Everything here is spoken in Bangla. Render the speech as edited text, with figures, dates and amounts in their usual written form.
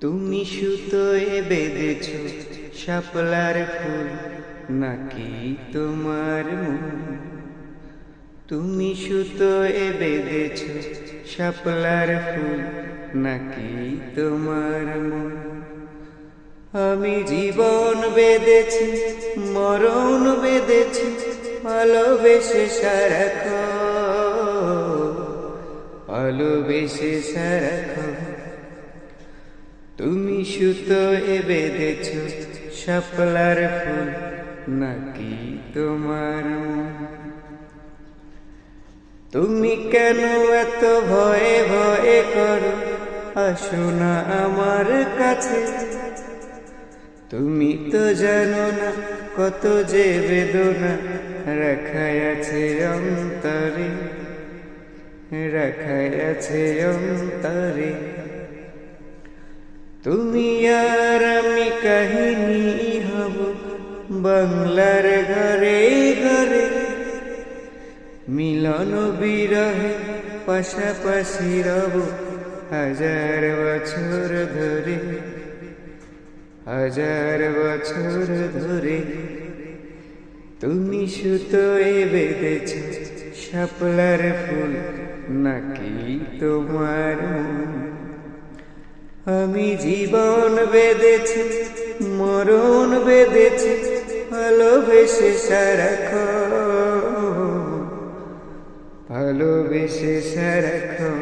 তুমি সুতোয় বেঁধেছ শাপলার ফুল নাকি তোমার মন? তুমি সুতোয় বেঁধেছ শাপলার ফুল নাকি তোমার মন? আমি জীবন বেঁধেছি, মরণ বেঁধেছি, ভালোবেসে সারাক্ষণ, ভালোবেসে সারাক্ষণ। তুমি সুতোয় বেঁধেছ শাপলার ফুল নাকি তোমার মন? তুমি কেন এত ভয়ে ভয়ে করো, আসো না আমার কাছে। তুমি তো জানো না কত যে বেদনা রাখায় আছে অন্তরে, রাখায় আছে অন্তরে। তুমি আর আমি কাহিনী হব বাংলার ঘরে ঘরে, মিলন বিরহে পাশাপাশি রব হাজার বছর ধরে, হাজার বছর ধরে। তুমি সুতোয় বেঁধেছ শাপলার ফুল নাকি তোমার মন? আমি জীবন বেঁধেছি, মরণ বেঁধেছি, ভালোবেসে সারাক্ষণ, ভালোবেসে সারাক্ষণ।